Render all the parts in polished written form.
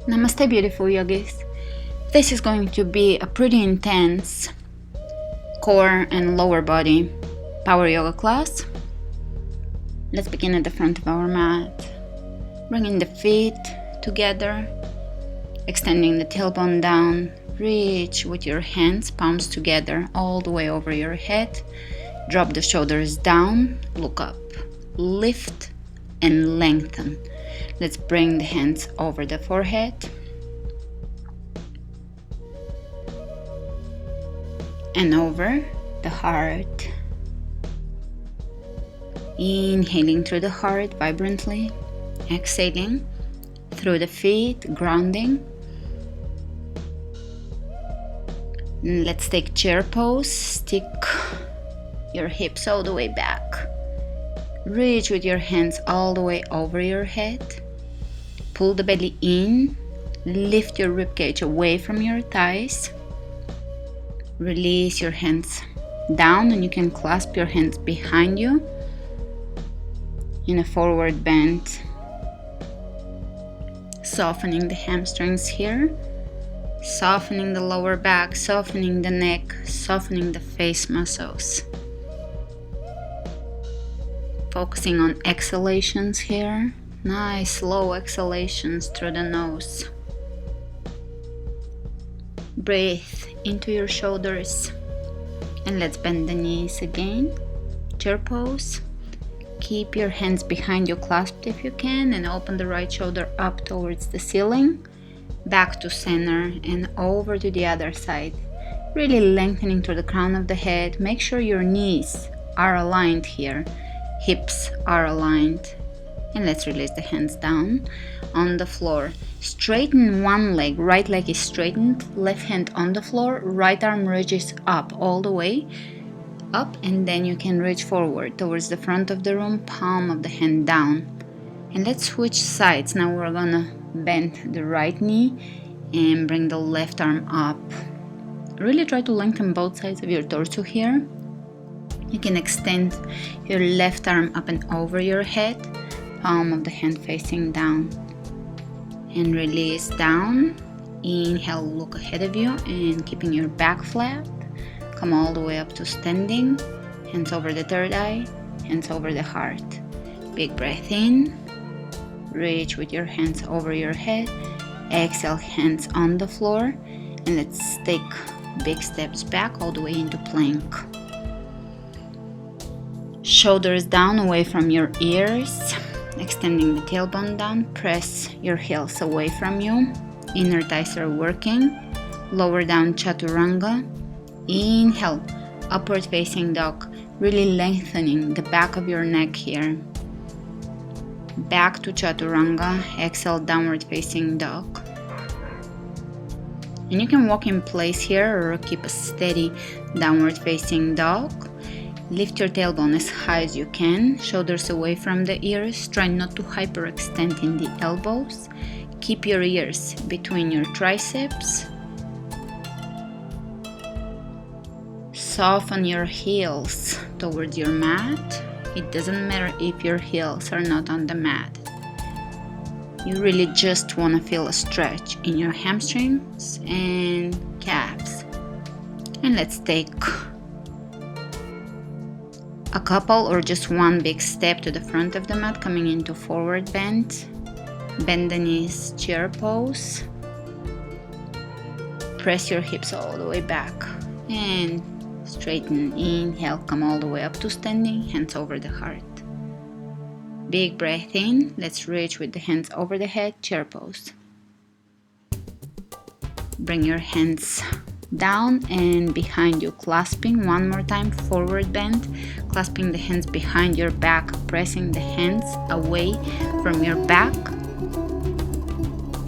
Namaste, beautiful yogis. This is going to be a pretty intense core and lower body power yoga class. Let's begin at the front of our mat. Bringing the feet together, extending the tailbone down. Reach with your hands, palms together, all the way over your head. Drop the shoulders down, look up, lift and lengthen. Let's bring the hands over the forehead. And over the heart. Inhaling through the heart vibrantly. Exhaling through the feet, grounding. Let's take chair pose. Stick your hips all the way back. Reach with your hands all the way over your head. Pull the belly in. Lift your ribcage away from your thighs. Release your hands down, and you can clasp your hands behind you in a forward bend. Softening the hamstrings here. Softening the lower back, softening the neck, softening the face muscles. Focusing on exhalations here. Nice slow exhalations through the nose. Breathe into your shoulders. And let's bend the knees again. Chair pose. Keep your hands behind you clasped if you can, and open the right shoulder up towards the ceiling. Back to center and over to the other side. Really lengthening through the crown of the head. Make sure your knees are aligned here. Hips are aligned. And let's release the hands down on the floor. Straighten one leg. Right leg is straightened. Left hand on the floor. Right arm reaches up all the way. Up, and then you can reach forward towards the front of the room. Palm of the hand down. And let's switch sides. Now we're gonna bend the right knee and bring the left arm up. Really try to lengthen both sides of your torso here. You can extend your left arm up and over your head. Palm of the hand facing down. And release down. Inhale, look ahead of you and keeping your back flat. Come all the way up to standing. Hands over the third eye, hands over the heart. Big breath in. Reach with your hands over your head. Exhale, hands on the floor. And let's take big steps back all the way into plank. Shoulders down away from your ears. Extending the tailbone down. Press your heels away from you. Inner thighs are working. Lower down chaturanga. Inhale, upward facing dog. Really lengthening the back of your neck here. Back to chaturanga. Exhale, downward facing dog. And you can walk in place here or keep a steady downward facing dog. Lift your tailbone as high as you can. Shoulders away from the ears. Try not to hyperextend in the elbows. Keep your ears between your triceps. Soften your heels towards your mat. It doesn't matter if your heels are not on the mat. You really just want to feel a stretch in your hamstrings and calves. And let's take a couple or just one big step to the front of the mat, coming into forward bend. Bend the knees, chair pose. Press your hips all the way back and straighten. Inhale, come all the way up to standing, hands over the heart. Big breath in. Let's reach with the hands over the head, chair pose. Bring your hands down and behind you, clasping one more time, forward bend, clasping the hands behind your back, pressing the hands away from your back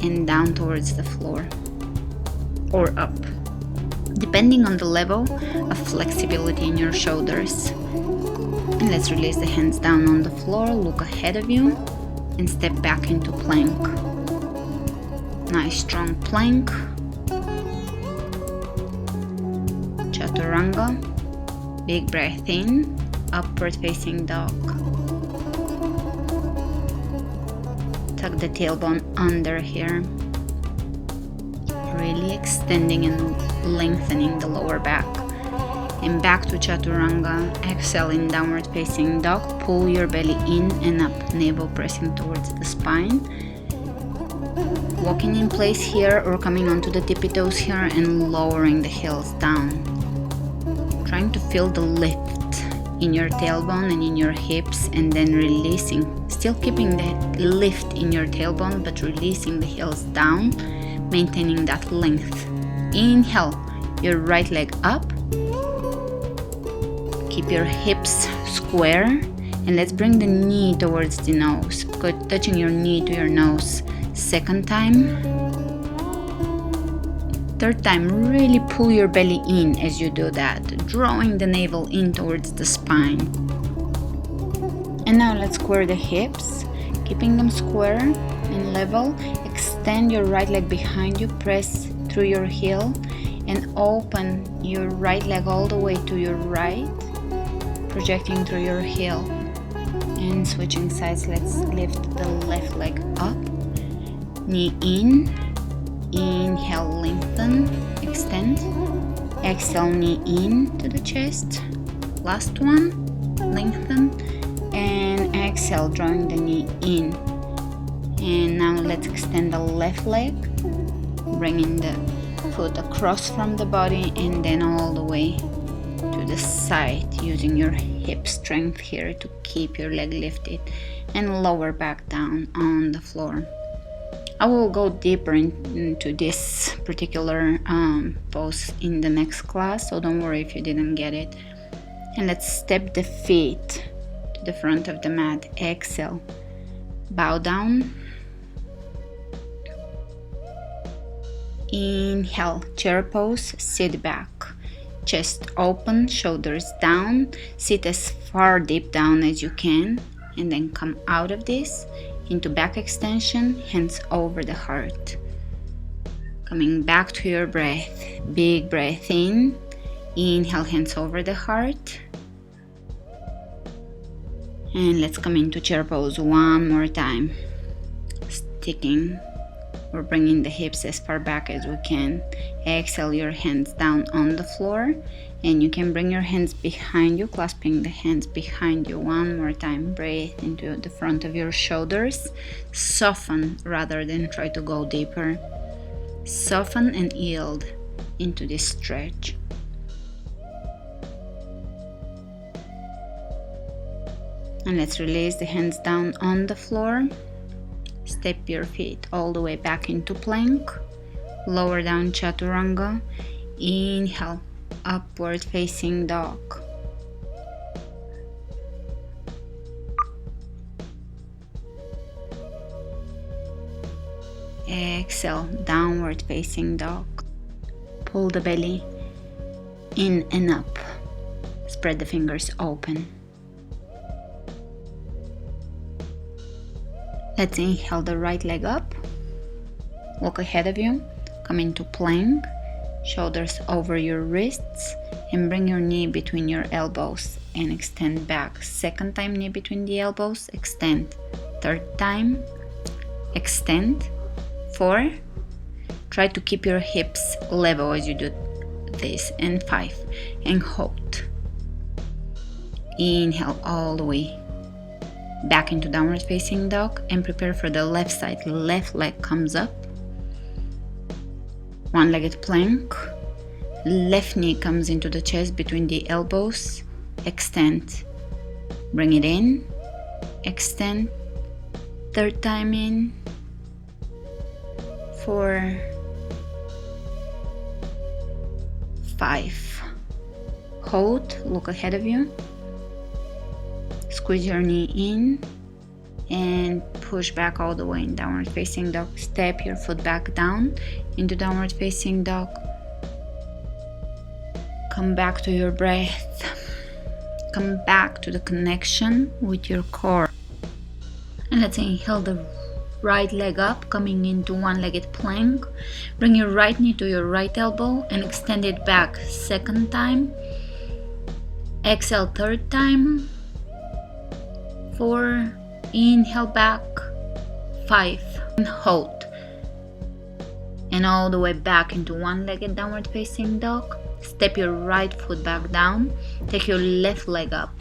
and down towards the floor or up, depending on the level of flexibility in your shoulders. And let's release the hands down on the floor, look ahead of you and step back into plank. Nice strong plank. Chaturanga. Big breath in, upward facing dog. Tuck the tailbone under here. really extending and lengthening the lower back. And back to chaturanga. Exhale in downward facing dog. Pull your belly in and up, navel pressing towards the spine. Walking in place here or coming onto the tippy toes here and lowering the heels down. Trying to feel the lift in your tailbone and in your hips, and then releasing, still keeping the lift in your tailbone but releasing the heels down, maintaining that length. Inhale your right leg up, keep your hips square, and let's bring the knee towards the nose, touching your knee to your nose. Second time. Third time, really pull your belly in as you do that, drawing the navel in towards the spine. And now let's square the hips, keeping them square and level. Extend your right leg behind you, press through your heel, and open your right leg all the way to your right, projecting through your heel. And switching sides, let's lift the left leg up, knee in. Inhale, lengthen, extend. Exhale, knee in to the chest. Last one, lengthen. And exhale, drawing the knee in. And now let's extend the left leg, bringing the foot across from the body and then all the way to the side, using your hip strength here to keep your leg lifted and lower back down on the floor. I will go deeper into this particular pose in the next class, so don't worry if you didn't get it. And let's step the feet to the front of the mat. Exhale, bow down. Inhale, chair pose, sit back. Chest open, shoulders down. Sit as far deep down as you can, and then come out of this into back extension, hands over the heart. Coming back to your breath. Big breath in. Inhale, hands over the heart. And let's come into chair pose one more time. Sticking or bringing the hips as far back as we can. Exhale your hands down on the floor, and you can bring your hands behind you, clasping the hands behind you. One more time. Breathe into the front of your shoulders. Soften rather than try to go deeper. Soften and yield into this stretch. And let's release the hands down on the floor. Step your feet all the way back into plank. Lower down chaturanga. Inhale, upward facing dog. Exhale, downward facing dog. Pull the belly in and up. Spread the fingers open. Let's inhale the right leg up. Look ahead of you. Come into plank. Shoulders over your wrists. And bring your knee between your elbows and extend back. Second time, knee between the elbows. Extend. Third time, extend. 4. Try to keep your hips level as you do this. And 5. And hold. Inhale all the way back into downward facing dog, and prepare for the left side. Left leg comes up. One-legged plank. Left knee comes into the chest between the elbows. Extend. Bring it in. Extend. Third time in. 4. 5. Hold. Look ahead of you. Squeeze your knee in and push back all the way in downward facing dog. Step your foot back down into downward facing dog. Come back to your breath. Come back to the connection with your core. And let's inhale the right leg up, coming into one-legged plank. Bring your right knee to your right elbow and extend it back. Second time. Exhale third time. 4. Inhale back. 5. And hold. and all the way back into one-legged downward facing dog. Step your right foot back down, take your left leg up.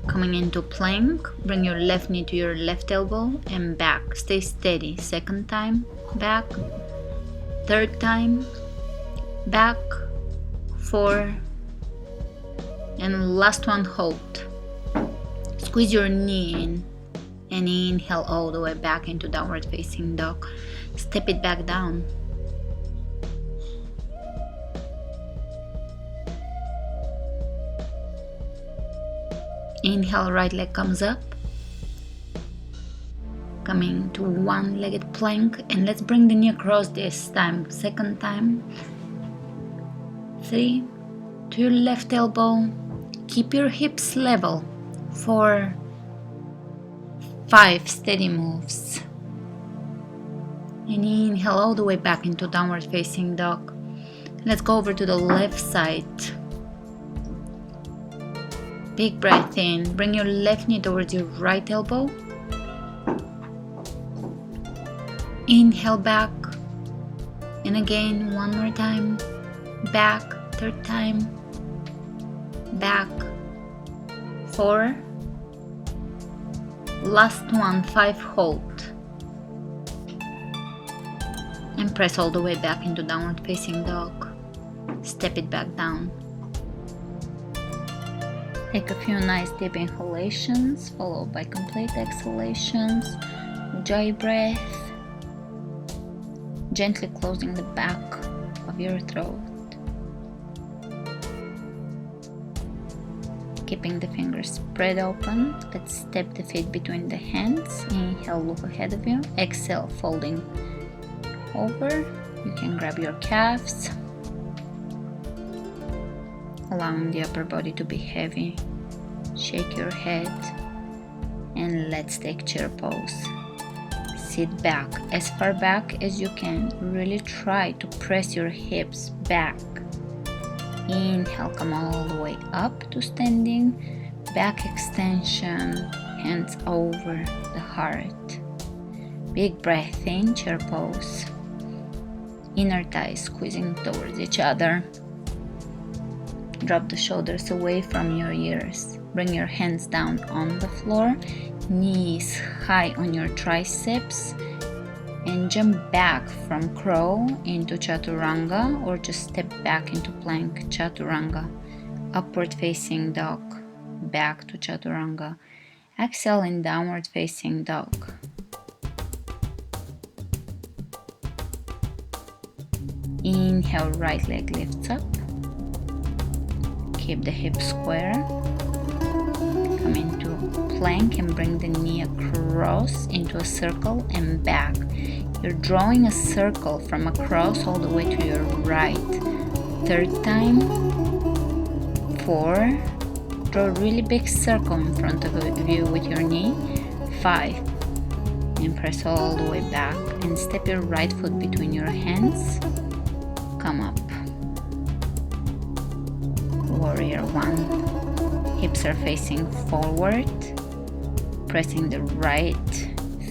Coming into plank, bring your left knee to your left elbow and back. Stay steady. Second time, back. Third time, back. 4. And last one, hold. Squeeze your knee in and inhale all the way back into downward facing dog. Step it back down. Inhale, right leg comes up. Coming to one-legged plank, and let's bring the knee across this time. Second time. 3. To your left elbow. Keep your hips level. 4. 5. Steady moves. And inhale all the way back into downward facing dog. Let's go over to the left side. Big breath in. Bring your left knee towards your right elbow. Inhale back. And again, one more time. Back. Third time. Back. 4. Last one, 5. Hold. And press all the way back into downward facing dog. Step it back down. Take a few nice deep inhalations, followed by complete exhalations. Enjoy breath. Gently closing the back of your throat. Keeping the fingers spread open. Let's step the feet between the hands. Inhale, look ahead of you. Exhale, folding over. You can grab your calves, allowing the upper body to be heavy. Shake your head and let's take chair pose. Sit back as far back as you can. Really try to press your hips back. Inhale, come all the way up to standing. Back extension, hands over the heart. Big breath in, chair pose. Inner thighs squeezing towards each other. Drop the shoulders away from your ears. Bring your hands down on the floor. Knees high on your triceps. And jump back from crow into chaturanga, or just step back into plank chaturanga. Upward facing dog. Back to chaturanga. Exhale in downward facing dog. Inhale, right leg lifts up. Keep the hips square. Come into plank and bring the knee across into a circle and back. You're drawing a circle from across all the way to your right. Third time. 4. Draw a really big circle in front of you with your knee. 5. And press all the way back and step your right foot between your hands. Come up. Warrior 1. Hips are facing forward. Pressing the right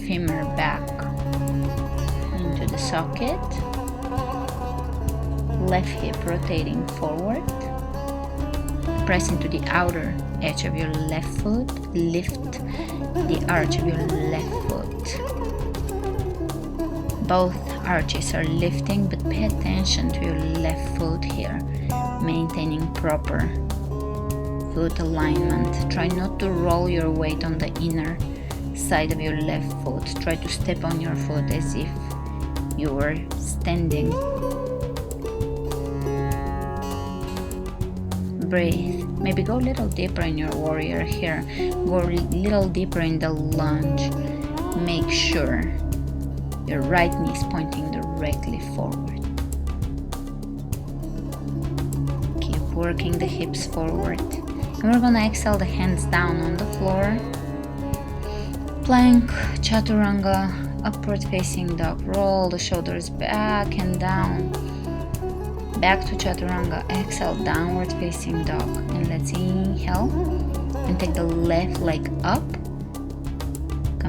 femur back into the socket. Left hip rotating forward. Press into the outer edge of your left foot. Lift the arch of your left foot. Both arches are lifting, but pay attention to your left foot here, maintaining proper foot alignment. Try not to roll your weight on the inner side of your left foot. Try to step on your foot as if you were standing. Breathe. Maybe go a little deeper in your warrior here. Go a little deeper in the lunge. Make sure your right knee is pointing directly forward. Keep working the hips forward. And we're gonna exhale the hands down on the floor. Plank, chaturanga, upward facing dog. Roll the shoulders back and down. Back to chaturanga. Exhale, downward facing dog. And let's inhale and take the left leg up.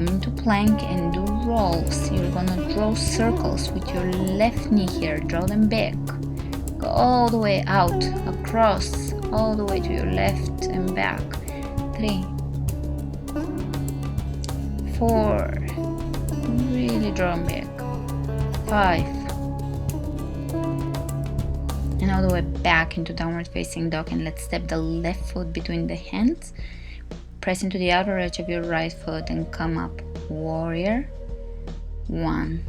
Come into plank and do rolls. You're gonna draw circles with your left knee here. Draw them back. Go all the way out, across, all the way to your left and back. 3, 4. Really draw them back. 5. And all the way back into downward facing dog. And let's step the left foot between the hands. Press into the outer edge of your right foot and come up. Warrior 1.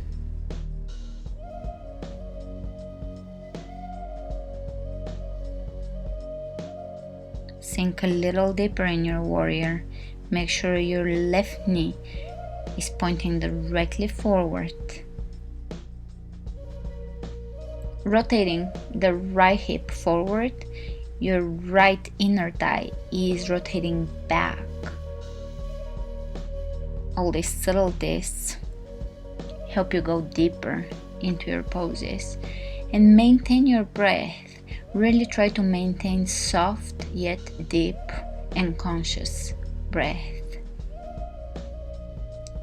Sink a little deeper in your warrior. Make sure your left knee is pointing directly forward. Rotating the right hip forward, your right inner thigh is rotating back. All these subtleties help you go deeper into your poses and maintain your breath. Really try to maintain soft yet deep and conscious breath.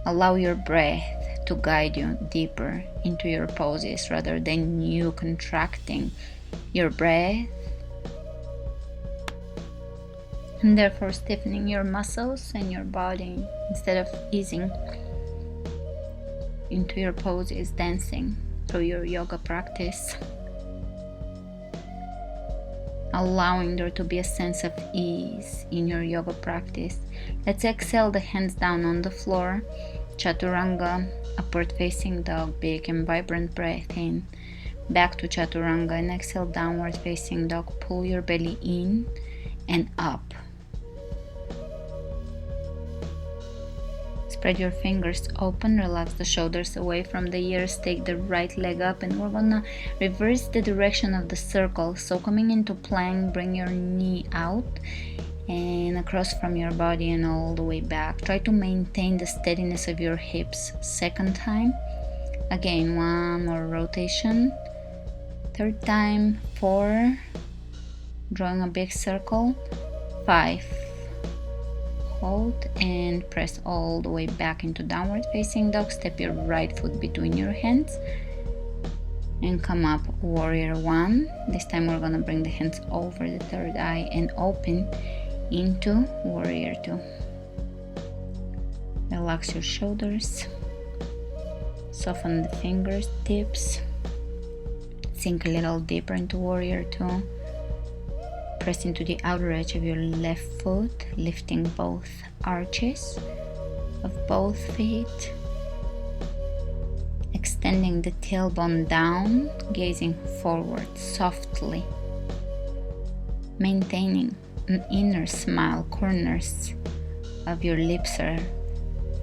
Allow your breath to guide you deeper into your poses rather than you contracting your breath and therefore stiffening your muscles and your body instead of easing into your poses, dancing through your yoga practice. Allowing there to be a sense of ease in your yoga practice. Let's exhale the hands down on the floor. Chaturanga, upward facing dog, big and vibrant breath in. Back to Chaturanga and exhale, downward facing dog. Pull your belly in and up. Spread your fingers open, relax the shoulders away from the ears, take the right leg up and we're gonna reverse the direction of the circle. So coming into plank, bring your knee out and across from your body and all the way back. Try to maintain the steadiness of your hips. Second time, again, 1 more rotation. Third time, 4, drawing a big circle, 5. Hold and press all the way back into downward facing dog. Step your right foot between your hands and come up. Warrior 1. This time we're gonna bring the hands over the third eye and open into warrior 2. Relax your shoulders, soften the fingertips, sink a little deeper into warrior 2. Press into the outer edge of your left foot, lifting both arches of both feet. Extending the tailbone down, gazing forward softly. Maintaining an inner smile, corners of your lips are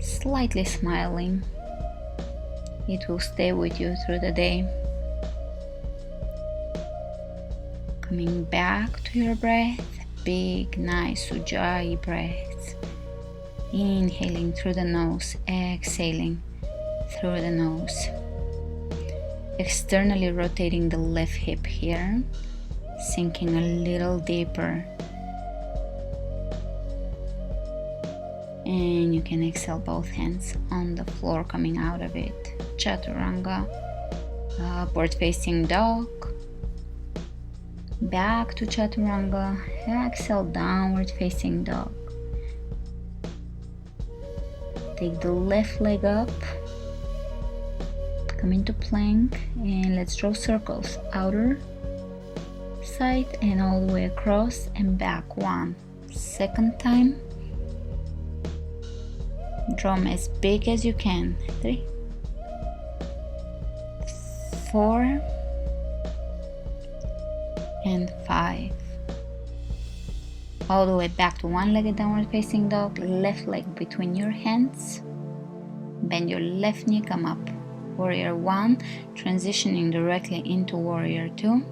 slightly smiling. It will stay with you through the day. Coming back to your breath, big, nice Ujjayi breaths. Inhaling through the nose, exhaling through the nose. Externally rotating the left hip here, sinking a little deeper. And you can exhale both hands on the floor coming out of it. Chaturanga, upward facing dog. Back to Chaturanga, exhale, downward facing dog. Take the left leg up, come into plank, and let's draw circles. Outer side and all the way across and back. 1. Second time, draw them as big as you can. 3, 4, and 5. All the way back to one-legged downward facing dog. Left leg between your hands. Bend your left knee, come up. Warrior 1, transitioning directly into warrior 2.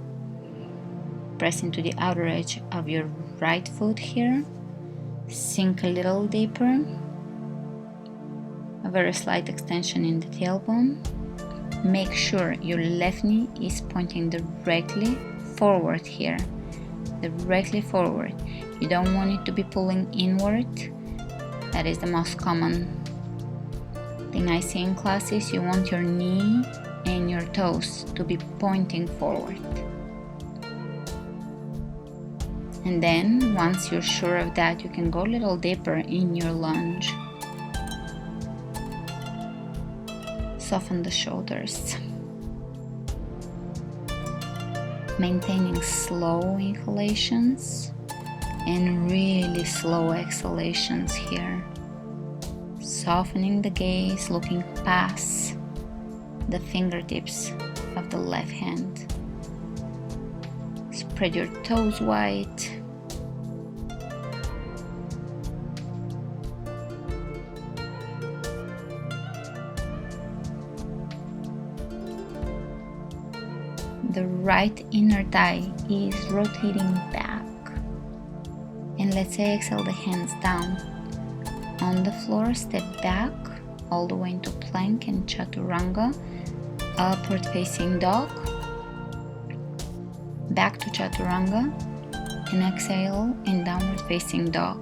Press into the outer edge of your right foot here. Sink a little deeper. A very slight extension in the tailbone. Make sure your left knee is pointing directly forward here, directly forward. You don't want it to be pulling inward. That is the most common thing I see in class is you want your knee and your toes to be pointing forward. And then once you're sure of that, you can go a little deeper in your lunge. Soften the shoulders. Maintaining slow inhalations and really slow exhalations here. Softening the gaze, looking past the fingertips of the left hand. Spread your toes wide. The right inner thigh is rotating back. And let's exhale the hands down. On the floor, step back all the way into plank and chaturanga. Upward facing dog. Back to chaturanga. And exhale in downward facing dog.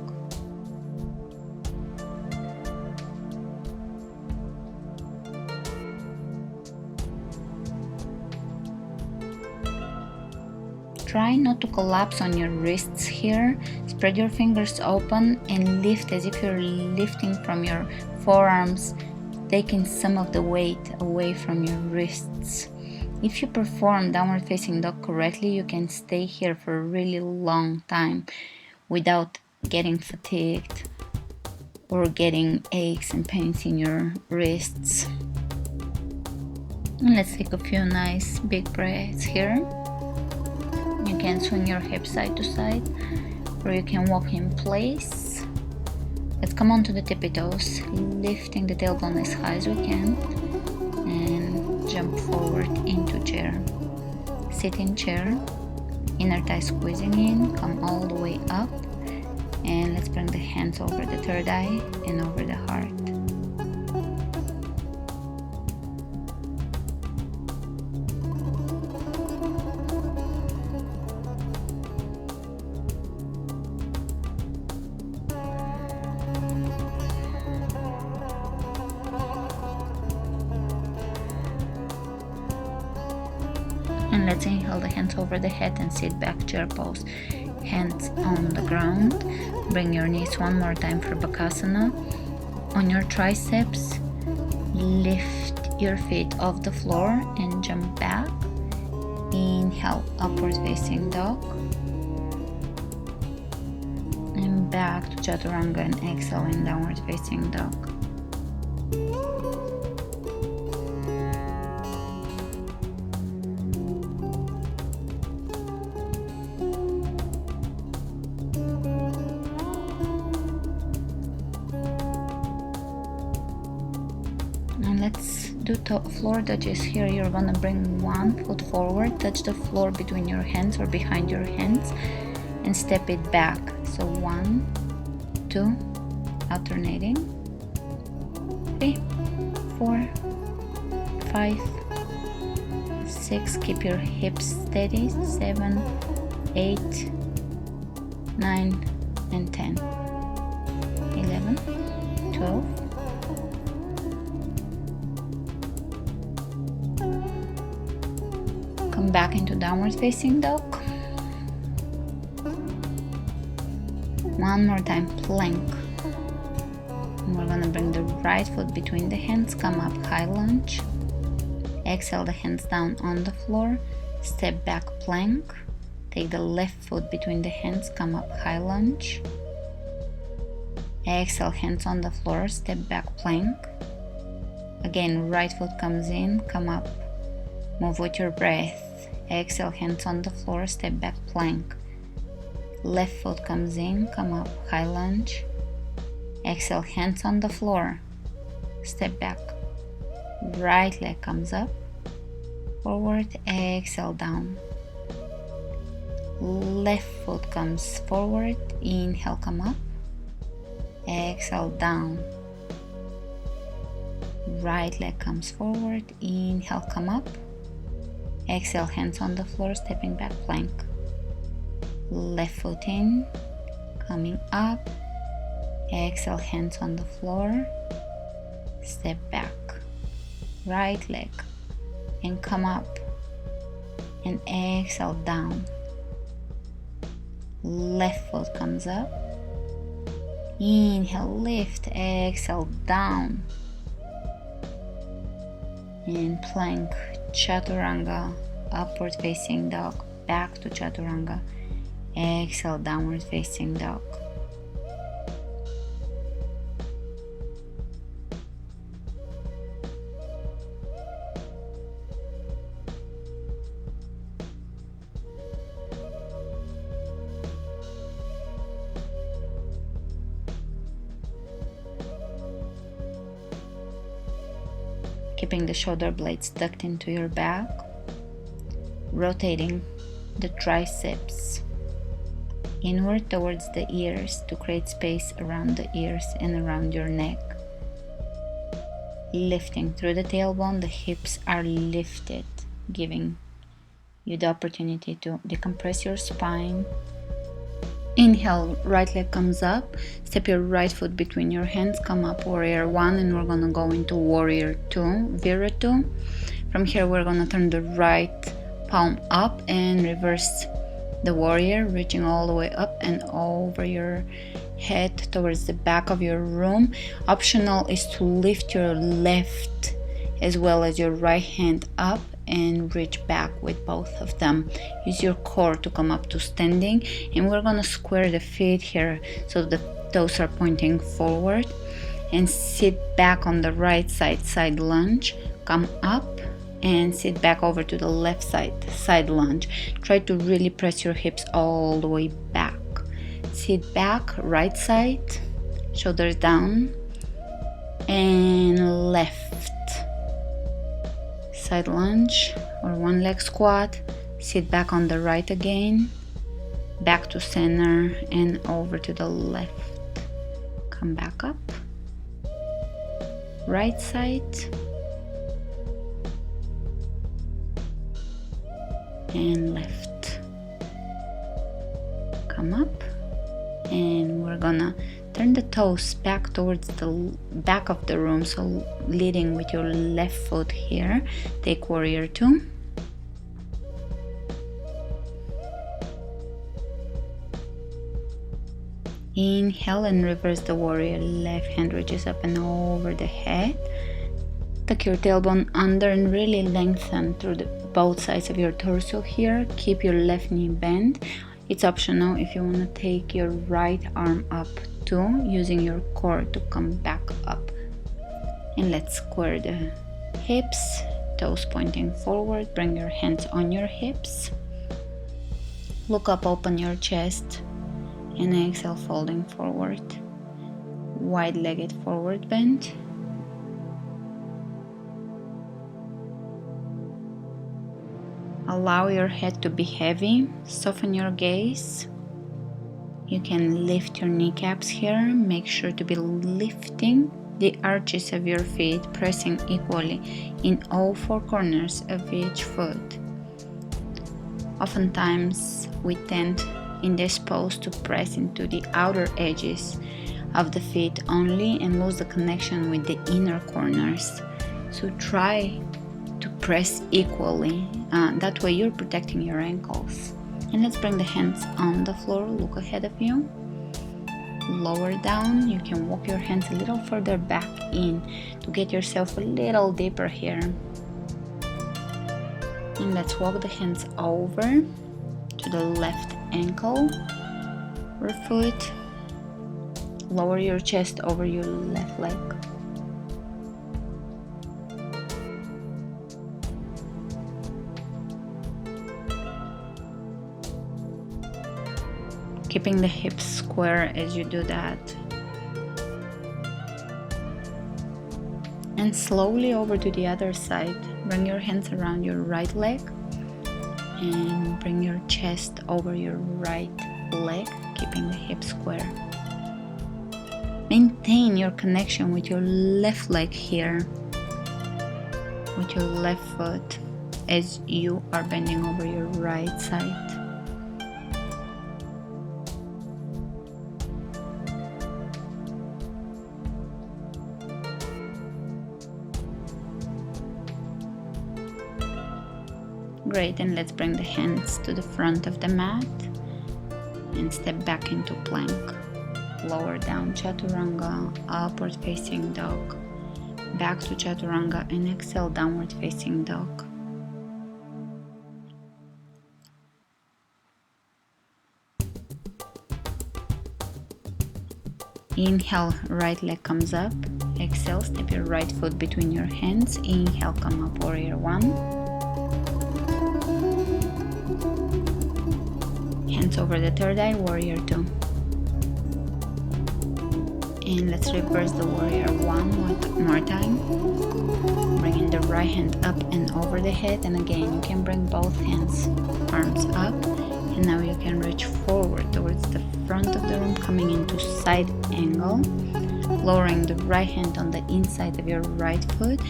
Try not to collapse on your wrists here. Spread your fingers open and lift as if you're lifting from your forearms, taking some of the weight away from your wrists. If you perform downward facing dog correctly, you can stay here for a really long time without getting fatigued or getting aches and pains in your wrists. And let's take a few nice big breaths here. You can swing your hips side to side, or you can walk in place. Let's come onto the tippy toes, lifting the tailbone as high as we can, and jump forward into chair. Sit in chair, inner thigh squeezing in, come all the way up, and let's bring the hands over the third eye and over the heart. And let's inhale the hands over the head and sit back, chair pose. Hands on the ground. Bring your knees one more time for Bakasana. On your triceps, lift your feet off the floor and jump back. Inhale, upward facing dog. And back to Chaturanga and exhale in downward facing dog. Let's do floor touches here. You're gonna bring one foot forward, touch the floor between your hands or behind your hands, and step it back. So 1, 2, alternating, 3, 4, 5, 6. Keep your hips steady. 7, 8, 9, and 10, 11, 12. Come back into downward facing dog. One more time, plank. And we're gonna bring the right foot between the hands, come up, high lunge. Exhale the hands down on the floor, step back, plank. Take the left foot between the hands, come up, high lunge. Exhale, hands on the floor, step back, plank. Again, right foot comes in, come up. Move with your breath. Exhale, hands on the floor, step back, plank. Left foot comes in, come up, high lunge. Exhale, hands on the floor, step back. Right leg comes up, forward, exhale, down. Left foot comes forward, inhale, come up. Exhale, down. Right leg comes forward, inhale, come up. Exhale, hands on the floor, stepping back, plank. Left foot in, coming up. Exhale, hands on the floor. step back, right leg, and come up, and exhale down. Left foot comes up, inhale, lift, exhale down, and plank, chaturanga, upward facing dog, back to chaturanga, exhale, downward facing dog. Keeping the shoulder blades tucked into your back, rotating the triceps inward towards the ears to create space around the ears and around your neck. Lifting through the tailbone, the hips are lifted, giving you the opportunity to decompress your spine. Inhale, right leg comes up, step your right foot between your hands, come up, warrior one, and we're gonna go into warrior two, Viratu. From here we're gonna turn the right palm up and reverse the warrior, reaching all the way up and over your head towards the back of your room. Optional is to lift your left as well as your right hand up and reach back with both of them. Use your core to come up to standing, and we're gonna square the feet here so the toes are pointing forward, and sit back on the right side, side lunge, come up and sit back over to the left side, side lunge. Try to really press your hips all the way back. Sit back, right side, shoulders down, and left side lunge or one leg squat. Sit back on the right again, back to center and over to the left. Come back up, right side, and left. Come up, and we're gonna turn the toes back towards the back of the room, so leading with your left foot here. Take warrior two. Inhale and reverse the warrior. Left hand reaches up and over the head. Tuck your tailbone under and really lengthen through both sides of your torso here. Keep your left knee bent. It's optional if you want to take your right arm up too, using your core to come back up. And let's square the hips, toes pointing forward. Bring your hands on your hips. Look up, open your chest, and exhale, folding forward. Wide-legged forward bend. Allow your head to be heavy. Soften your gaze. You can lift your kneecaps here. Make sure to be lifting the arches of your feet, pressing equally in all four corners of each foot. Oftentimes, we tend in this pose to press into the outer edges of the feet only and lose the connection with the inner corners. So try to press equally. That way you're protecting your ankles. And let's bring the hands on the floor. Look ahead of you. Lower down. You can walk your hands a little further back in to get yourself a little deeper here. And let's walk the hands over to the left ankle or foot. Lower your chest over your left leg. Keeping the hips square as you do that. And slowly over to the other side. Bring your hands around your right leg and bring your chest over your right leg, keeping the hips square. Maintain your connection with your left leg here, with your left foot as you are bending over your right side. Great, and let's bring the hands to the front of the mat and step back into plank. Lower down chaturanga, upward facing dog, back to chaturanga, and exhale, downward facing dog. Inhale, right leg comes up. Exhale, step your right foot between your hands. Inhale, come up, warrior one. Hands over the third eye, warrior two. And let's reverse the warrior one more time. Bringing the right hand up and over the head, and again you can bring both hands, arms up, and now you can reach forward towards the front of the room, coming into side angle, lowering the right hand on the inside of your right foot,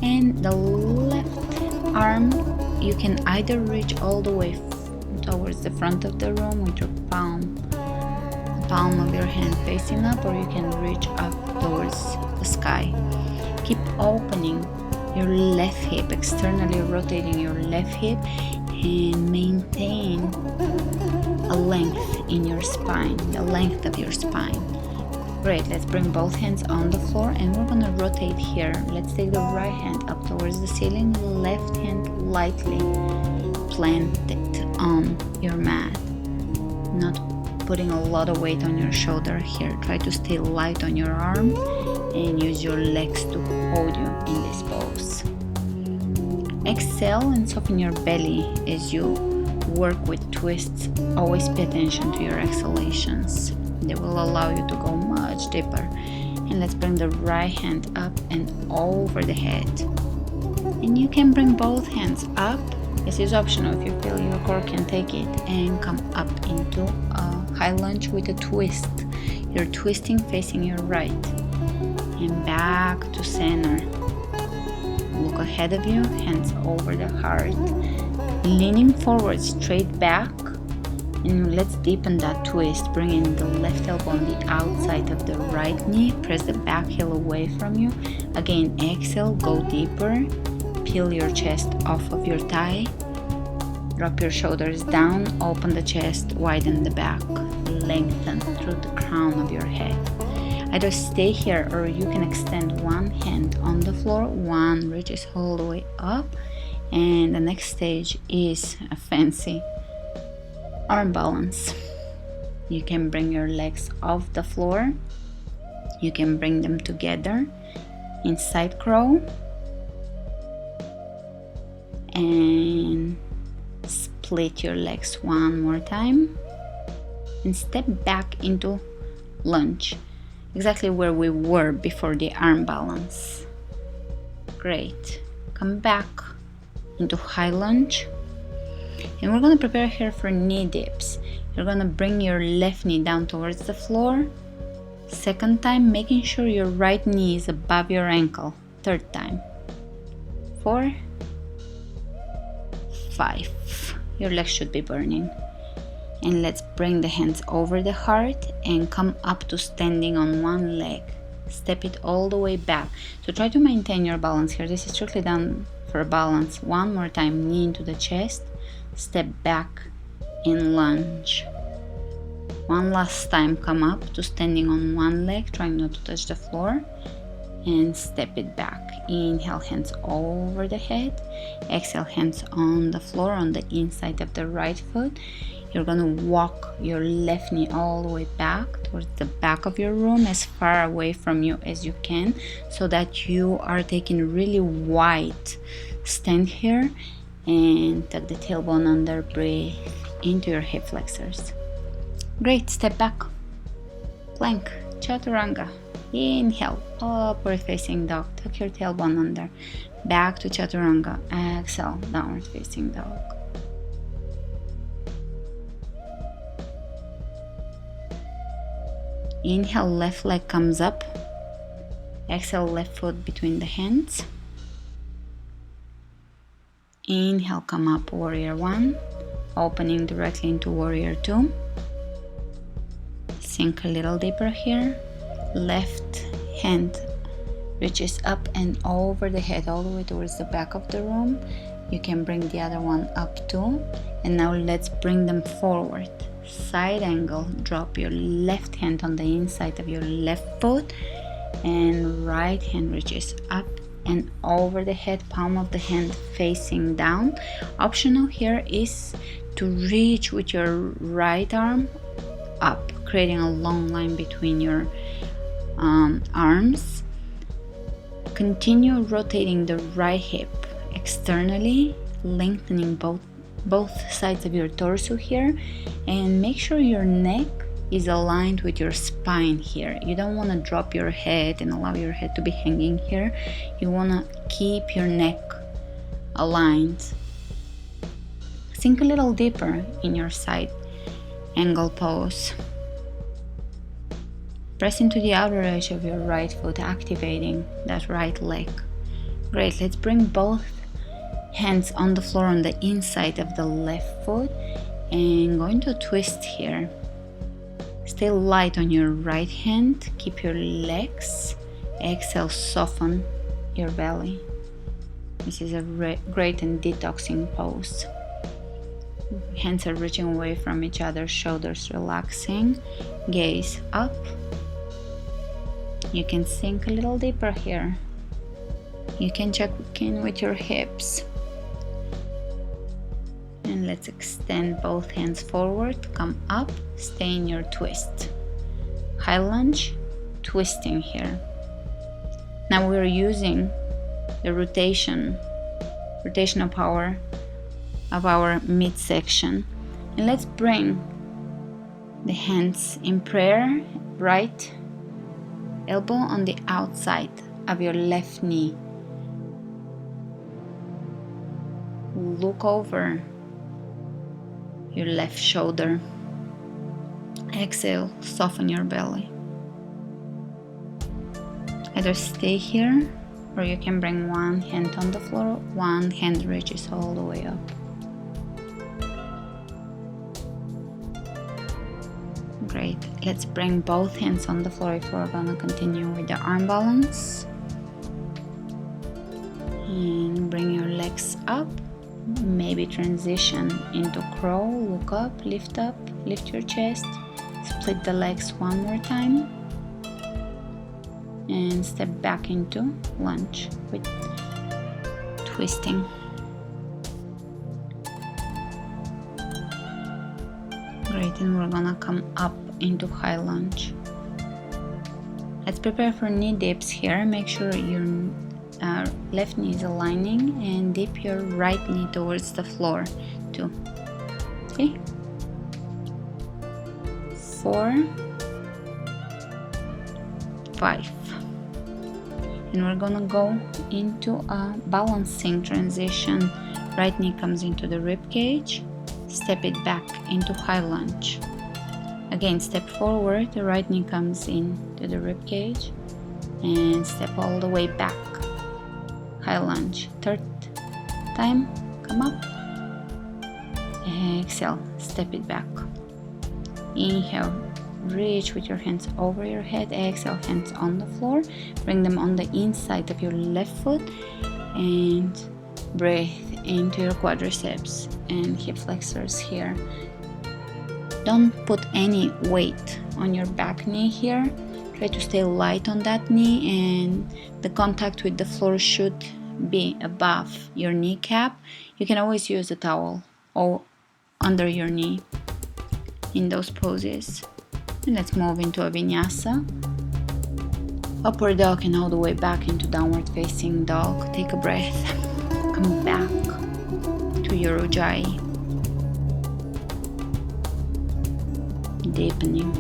and the left arm you can either reach all the way towards the front of the room with your palm of your hand facing up, or you can reach up towards the sky. Keep opening your left hip, externally rotating your left hip, and maintain a length in your spine, the length of your spine. Great, let's bring both hands on the floor, and we're gonna rotate here. Let's take the right hand up towards the ceiling, left hand lightly planted on your mat, not putting a lot of weight on your shoulder here. Try to stay light on your arm and use your legs to hold you in this pose. Exhale and soften your belly as you work with twists. Always pay attention to your exhalations. They will allow you to go much deeper. And let's bring the right hand up and over the head. And you can bring both hands up. This is optional if you feel your core can take it, and come up into a high lunge with a twist. You're twisting facing your right, and back to center. Look ahead of you, hands over the heart, leaning forward, straight back, and let's deepen that twist, bringing the left elbow on the outside of the right knee, press the back heel away from you. Again, exhale, go deeper, peel your chest off of your thigh, drop your shoulders down, open the chest, widen the back, lengthen through the crown of your head. Either stay here or you can extend one hand on the floor, one reaches all the way up, and the next stage is a fancy arm balance. You can bring your legs off the floor, you can bring them together in side crow, and split your legs one more time, and step back into lunge, exactly where we were before the arm balance. Great. Come back into high lunge, and we're going to prepare here for knee dips. You're going to bring your left knee down towards the floor. Second time, making sure your right knee is above your ankle. Third time. 4, 5. Your legs should be burning. And let's bring the hands over the heart and come up to standing on one leg. Step it all the way back. So try to maintain your balance here. This is strictly done for balance. One more time, knee into the chest, step back in lunge. One last time, come up to standing on one leg, trying not to touch the floor, and step it back. Inhale, hands over the head. Exhale, hands on the floor on the inside of the right foot. You're gonna walk your left knee all the way back towards the back of your room, as far away from you as you can, so that you are taking really wide stand here, and tuck the tailbone under, breathe into your hip flexors. Great, step back, plank, chaturanga. Inhale, upward facing dog, tuck your tailbone under, back to chaturanga. Exhale, downward facing dog. Inhale, left leg comes up. Exhale, left foot between the hands. Inhale, come up, warrior one, opening directly into warrior two. Sink a little deeper here. Left hand reaches up and over the head all the way towards the back of the room. You can bring the other one up too. And now let's bring them forward. Side angle, drop your left hand on the inside of your left foot, and right hand reaches up and over the head, palm of the hand facing down. Optional here is to reach with your right arm up, creating a long line between your arms. Continue rotating the right hip externally, lengthening both sides of your torso here, and make sure your neck is aligned with your spine here. You don't want to drop your head and allow your head to be hanging here. You want to keep your neck aligned. Sink a little deeper in your side angle pose. Press into the outer edge of your right foot, activating that right leg. Great, let's bring both hands on the floor on the inside of the left foot and going to twist here. Stay light on your right hand, keep your legs, exhale, soften your belly. This is a great and detoxing pose. Hands are reaching away from each other, shoulders relaxing, gaze up. You can sink a little deeper here. You can check in with your hips. And let's extend both hands forward, come up, stay in your twist. High lunge, twisting here. Now we're using the rotational power of our midsection. And let's bring the hands in prayer, right elbow on the outside of your left knee. Look over your left shoulder. Exhale, soften your belly. Either stay here or you can bring one hand on the floor, one hand reaches all the way up. Great, let's bring both hands on the floor if we're gonna continue with the arm balance. And bring your legs up. Maybe transition into crow, look up, lift your chest, split the legs one more time, and step back into lunge with twisting. Great, and we're gonna come up into high lunge. Let's prepare for knee dips here. Make sure your left knee is aligning and dip your right knee towards the floor too. Okay, 4, 5, and we're gonna go into a balancing transition. Right knee comes into the rib cage, step it back into high lunge. Again, step forward, the right knee comes into the rib cage and step all the way back. High lunge. Third time, come up. Exhale, step it back. Inhale, reach with your hands over your head. Exhale, hands on the floor. Bring them on the inside of your left foot and breathe into your quadriceps and hip flexors here. Don't put any weight on your back knee here. Try to stay light on that knee, and the contact with the floor should be above your kneecap. You can always use a towel or under your knee in those poses. And let's move into a vinyasa. Upward dog and all the way back into downward facing dog. Take a breath. Come back to your ujjayi. Deepening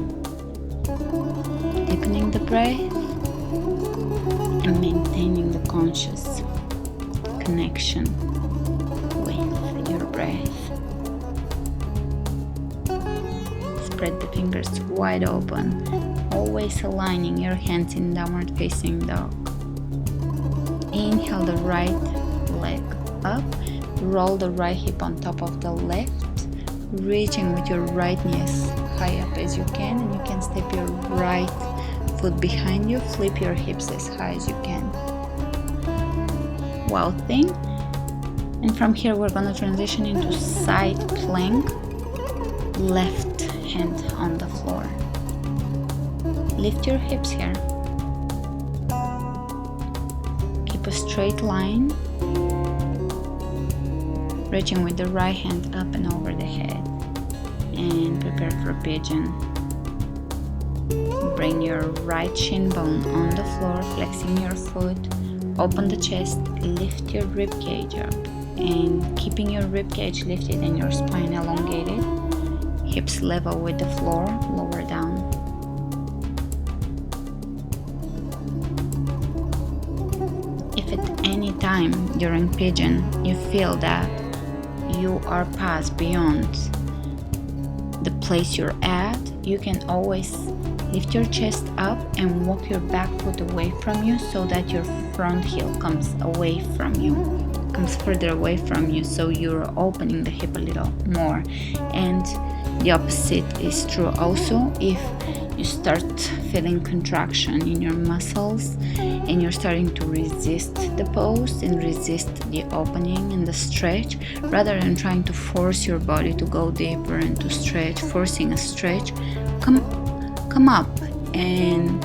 the breath and maintaining the conscious connection with your breath. Spread the fingers wide open, always aligning your hands in downward facing dog. Inhale the right leg up, roll the right hip on top of the left, reaching with your right knee as high up as you can, and you can step your right foot behind you, flip your hips as high as you can. Wild thing, And from here we're gonna transition into side plank, left hand on the floor. Lift your hips here. Keep a straight line, reaching with the right hand up and over the head. And prepare for pigeon. Bring your right shin bone on the floor, flexing your foot. Open the chest, lift your rib cage up. And keeping your rib cage lifted and your spine elongated. Hips level with the floor, lower down. If at any time during pigeon you feel that you are past beyond the place you're at, you can always lift your chest up and walk your back foot away from you so that your front heel comes away from you, comes further away from you, so you're opening the hip a little more. And the opposite is true also. If you start feeling contraction in your muscles and you're starting to resist the pose and resist the opening and the stretch, rather than trying to force your body to go deeper and to stretch, forcing a stretch, come up and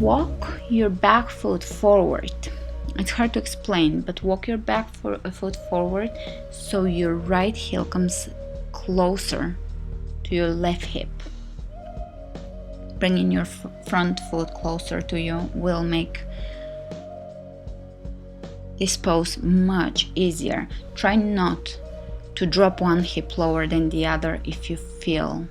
walk your back foot forward. It's hard to explain, but walk your back foot forward so your right heel comes closer to your left hip. Bringing your front foot closer to you will make this pose much easier. Try not to drop one hip lower than the other if you feel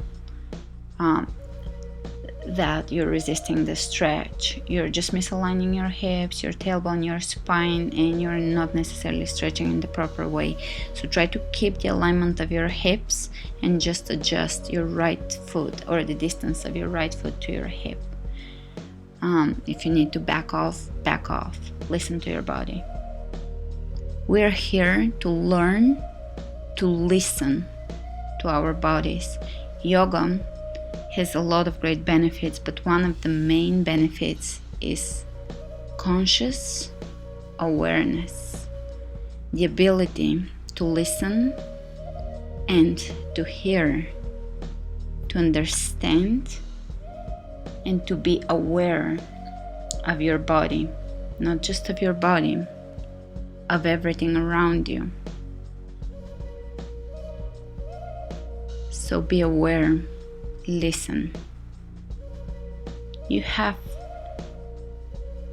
that you're resisting the stretch. You're just misaligning your hips, your tailbone, your spine, and you're not necessarily stretching in the proper way. So try to keep the alignment of your hips and just adjust your right foot or the distance of your right foot to your hip. If you need to back off, back off. Listen to your body. We're here to learn to listen to our bodies. Yoga has a lot of great benefits, but one of the main benefits is conscious awareness, the ability to listen and to hear, to understand, and to be aware of your body, not just of your body, of everything around you. So be aware. Listen. You have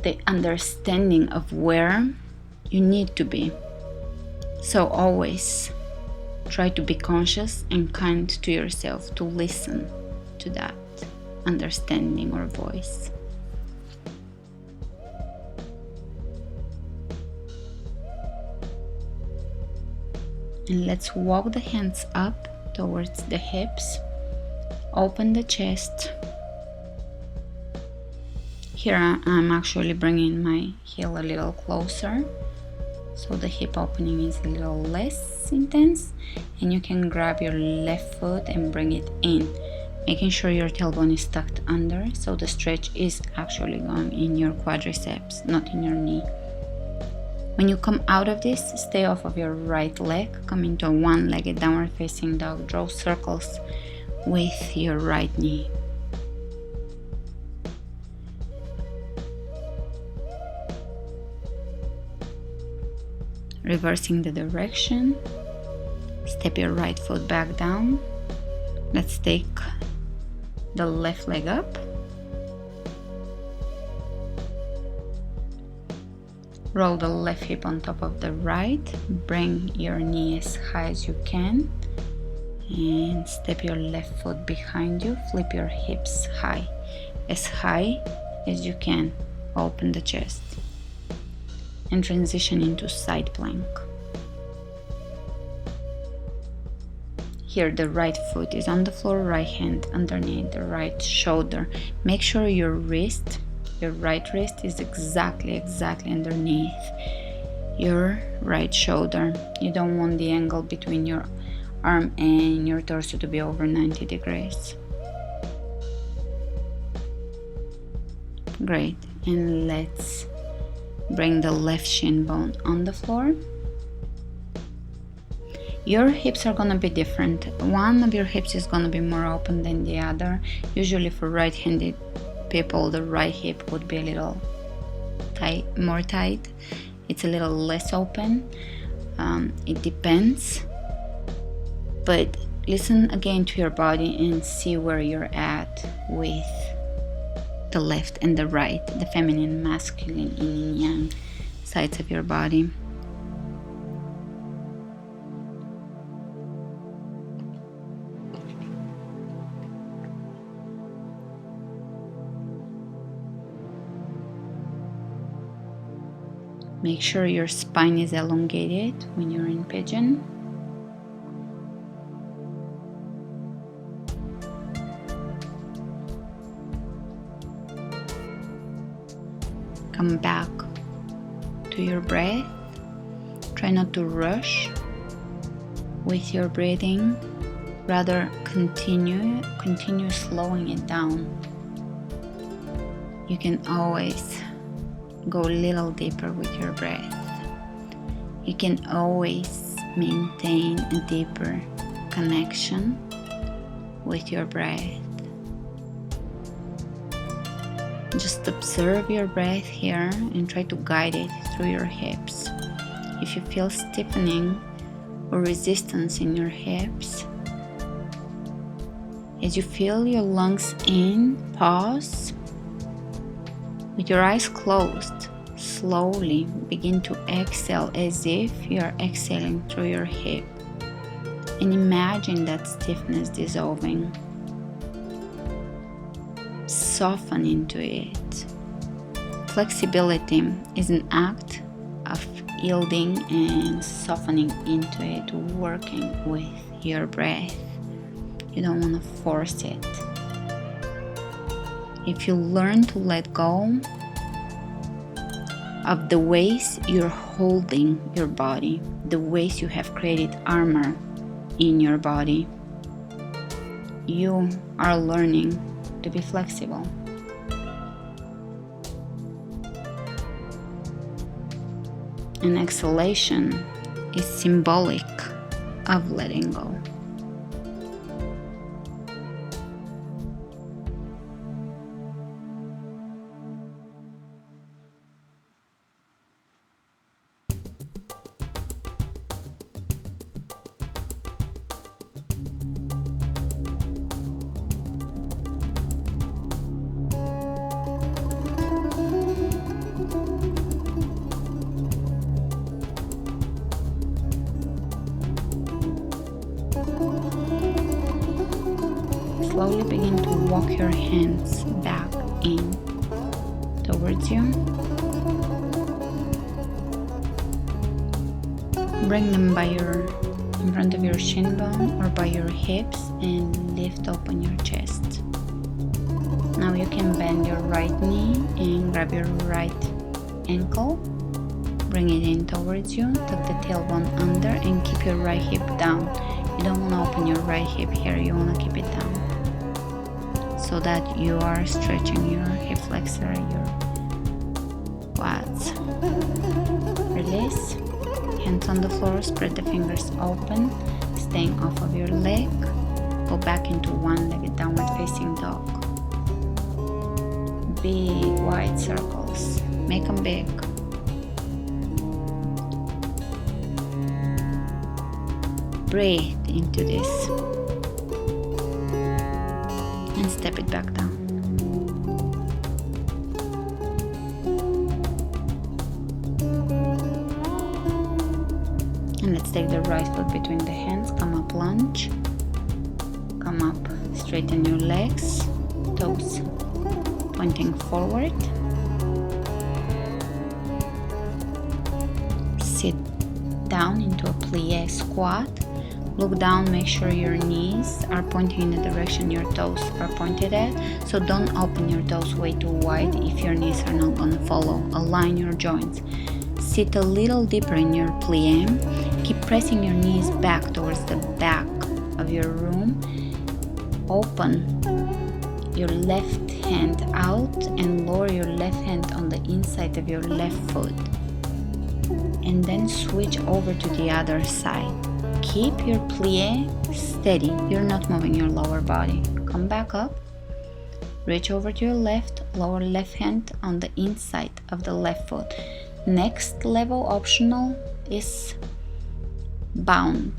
the understanding of where you need to be. So always try to be conscious and kind to yourself, to listen to that understanding or voice. And let's walk the hands up towards the hips. Open the chest. Here I'm actually bringing my heel a little closer, so the hip opening is a little less intense, and you can grab your left foot and bring it in, making sure your tailbone is tucked under, so the stretch is actually going in your quadriceps, not in your knee. When you come out of this, stay off of your right leg, come into a one-legged downward facing dog, draw circles with your right knee. Reversing the direction, step your right foot back down. Let's take the left leg up. Roll the left hip on top of the right, bring your knee as high as you can, and step your left foot behind you, flip your hips high as you can, open the chest, and transition into side plank. Here the right foot is on the floor, right hand underneath the right shoulder. Make sure your right wrist is exactly underneath your right shoulder. You don't want the angle between your arm and your torso to be over 90 degrees. Great. And let's bring the left shin bone on the floor. Your hips are gonna be different. One of your hips is gonna be more open than the other. Usually for right-handed people, the right hip would be a little more tight. It's a little less open. It depends. But listen again to your body and see where you're at with the left and the right, the feminine, masculine, yin and yang sides of your body. Make sure your spine is elongated when you're in pigeon. Come back to your breath. Try not to rush with your breathing. Rather, continue slowing it down. You can always go a little deeper with your breath. You can always maintain a deeper connection with your breath. Just observe your breath here and try to guide it through your hips. If you feel stiffening or resistance in your hips, as you feel your lungs in, pause. With your eyes closed, slowly begin to exhale as if you are exhaling through your hip. And imagine that stiffness dissolving. Soften into it. Flexibility is an act of yielding and softening into it, working with your breath. You don't want to force it. If you learn to let go of the ways you're holding your body, the ways you have created armor in your body, you are learning to be flexible. An exhalation is symbolic of letting go. Slowly begin to walk your hands back in towards you. Bring them in front of your shin bone or by your hips and lift open your chest. Now you can bend your right knee and grab your right ankle. Bring it in towards you, tuck the tailbone under and keep your right hip down. You don't want to open your right hip here, you want to keep it down, so that you are stretching your hip flexor, your quads. Release. Hands on the floor, spread the fingers open, staying off of your leg. Go back into one-legged downward facing dog. Big wide circles. Make them big. Breathe into this. And step it back down. And let's take the right foot between the hands, come up lunge, come up, straighten your legs, toes pointing forward, sit down into a plie squat. Look down, make sure your knees are pointing in the direction your toes are pointed at. So don't open your toes way too wide if your knees are not going to follow. Align your joints. Sit a little deeper in your plie. Keep pressing your knees back towards the back of your room. Open your left hand out and lower your left hand on the inside of your left foot. And then switch over to the other side. keep your plie steady. You're not moving your lower body. Come back up. Reach over to your left, lower left hand on the inside of the left foot. Next level optional is bounding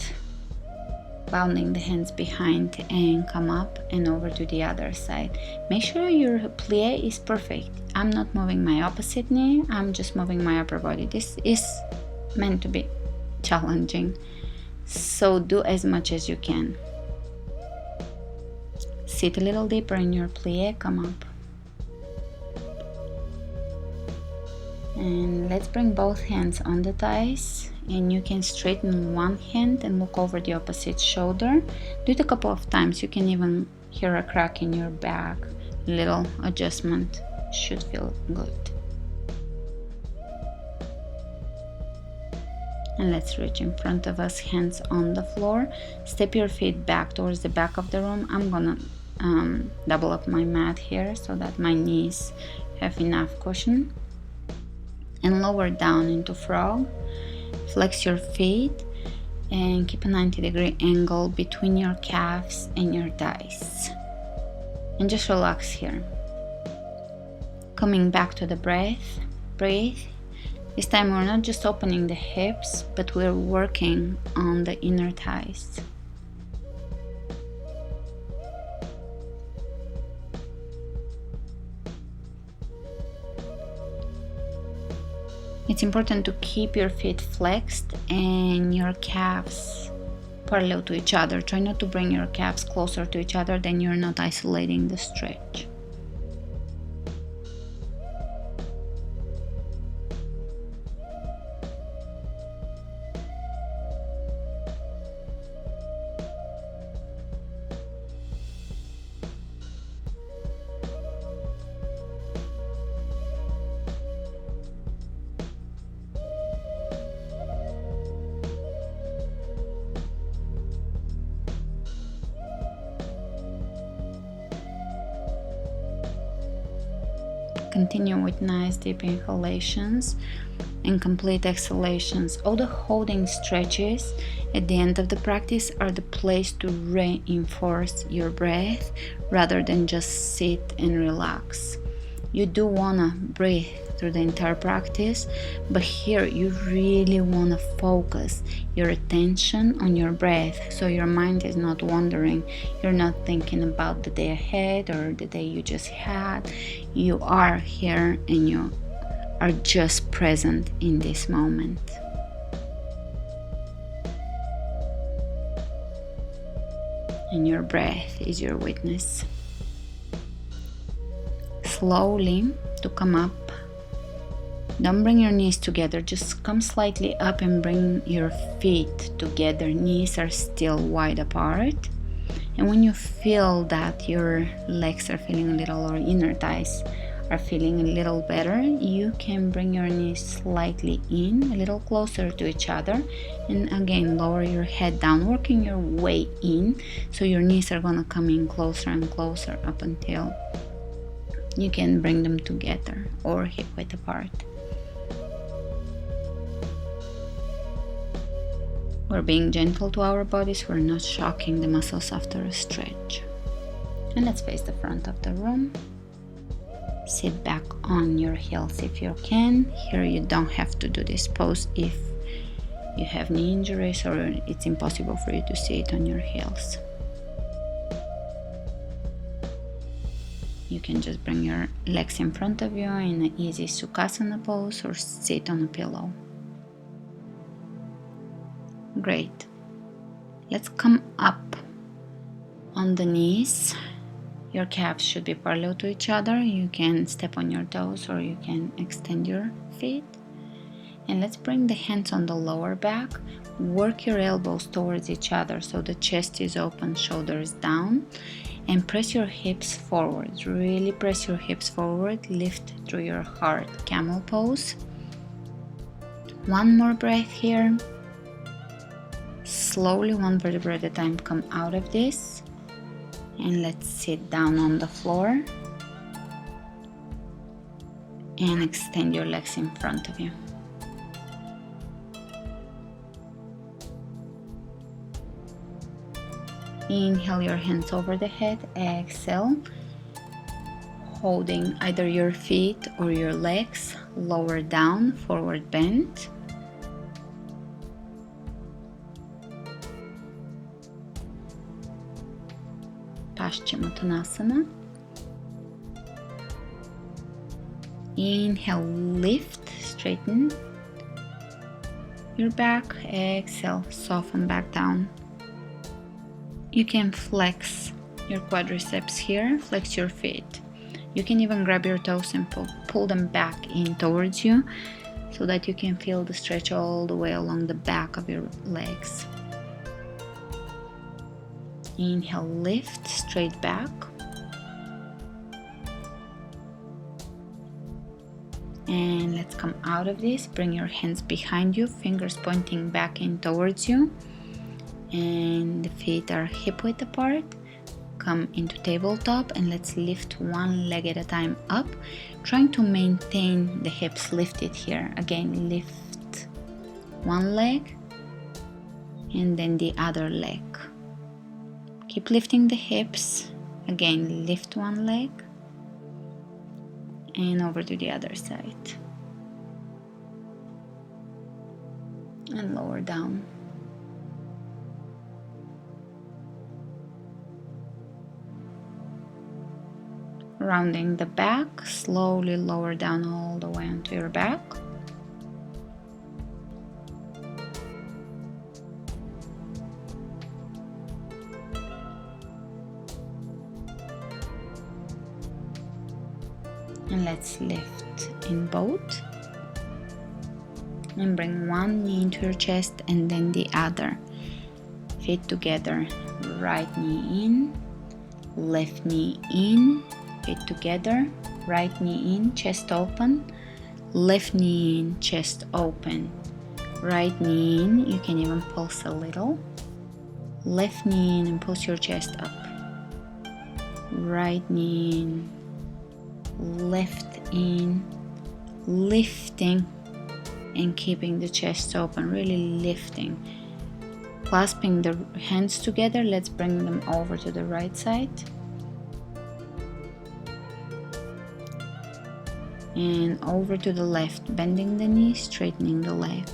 the hands behind and come up and over to the other side. Make sure your plie is perfect. I'm not moving my opposite knee, I'm just moving my upper body. This is meant to be challenging, so do as much as you can. Sit a little deeper in your plie, come up. And let's bring both hands on the thighs, and you can straighten one hand and look over the opposite shoulder. Do it a couple of times. You can even hear a crack in your back. Little adjustment should feel good. And let's reach in front of us, hands on the floor. Step your feet back towards the back of the room. I'm gonna double up my mat here so that my knees have enough cushion. And lower down into frog. Flex your feet and keep a 90-degree angle between your calves and your thighs. And just relax here. Coming back to the breath, breathe. This time we're not just opening the hips, but we're working on the inner thighs. It's important to keep your feet flexed and your calves parallel to each other. Try not to bring your calves closer to each other, then you're not isolating the stretch. Continue with nice deep inhalations and complete exhalations. All the holding stretches at the end of the practice are the place to reinforce your breath rather than just sit and relax. You do wanna breathe through the entire practice, but here you really wanna focus your attention on your breath so your mind is not wandering. You're not thinking about the day ahead or the day you just had. You are here and you are just present in this moment. And your breath is your witness. Slowly to come up. Don't bring your knees together, just come slightly up and bring your feet together. Knees are still wide apart. And when you feel that your legs are feeling a little, or inner thighs are feeling a little better, you can bring your knees slightly in, a little closer to each other, and again lower your head down, working your way in, so your knees are gonna come in closer and closer up until you can bring them together or hip width apart. We're being gentle to our bodies, we're not shocking the muscles after a stretch. And let's face the front of the room. Sit back on your heels if you can. Here you don't have to do this pose if you have knee injuries or it's impossible for you to sit on your heels. You can just bring your legs in front of you in an easy Sukhasana pose or sit on a pillow. Great. Let's come up on the knees. Your calves should be parallel to each other. You can step on your toes or you can extend your feet. And let's bring the hands on the lower back. Work your elbows towards each other so the chest is open, shoulders down. And press your hips forward. Really press your hips forward. Lift through your heart. Camel pose. One more breath here. Slowly, one vertebra at a time, come out of this. And let's sit down on the floor. And extend your legs in front of you. Inhale your hands over the head, exhale, holding either your feet or your legs, lower down, forward bend. Paschimottanasana. Inhale, lift, straighten your back, exhale, soften back down. You can flex your quadriceps here, flex your feet. You can even grab your toes and pull them back in towards you so that you can feel the stretch all the way along the back of your legs. Inhale, lift, straight back. And let's come out of this. Bring your hands behind you, fingers pointing back in towards you. And the feet are hip width apart. Come into tabletop and let's lift one leg at a time up, trying to maintain the hips lifted here. Again, lift one leg and then the other leg. Keep lifting the hips. Again, lift one leg and over to the other side. And lower down. Rounding the back, slowly lower down all the way onto your back. And let's lift in both. And bring one knee into your chest and then the other. Feet together, right knee in, left knee in. Feet together, right knee in, chest open, left knee in, chest open, right knee in, you can even pulse a little, left knee in and pulse your chest up, right knee in, left in, lifting and keeping the chest open, really lifting, clasping the hands together. Let's bring them over to the right side. And over to the left, bending the knee, straightening the leg.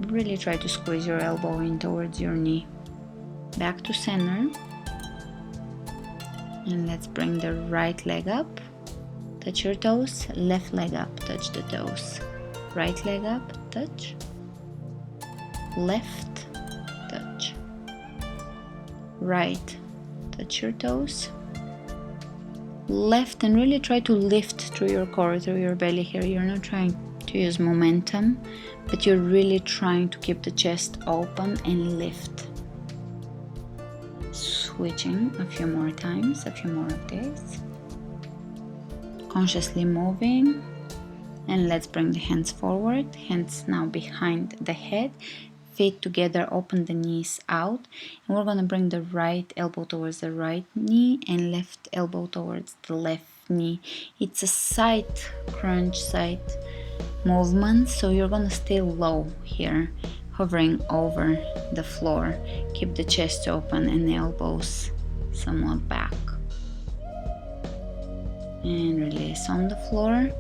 Really try to squeeze your elbow in towards your knee. Back to center. And let's bring the right leg up. Touch your toes. Left leg up, touch the toes. Right leg up, touch. Left, touch. Right, touch your toes. Left, and really try to lift through your core, through your belly here. You're not trying to use momentum, but you're really trying to keep the chest open and lift. Switching a few more times, a few more of this. Consciously moving. And let's bring the hands forward, hands now behind the head. Feet together, open the knees out, and we're going to bring the right elbow towards the right knee and left elbow towards the left knee. It's a side crunch, side movement, so you're going to stay low here, hovering over the floor. Keep the chest open and the elbows somewhat back. And release on the floor.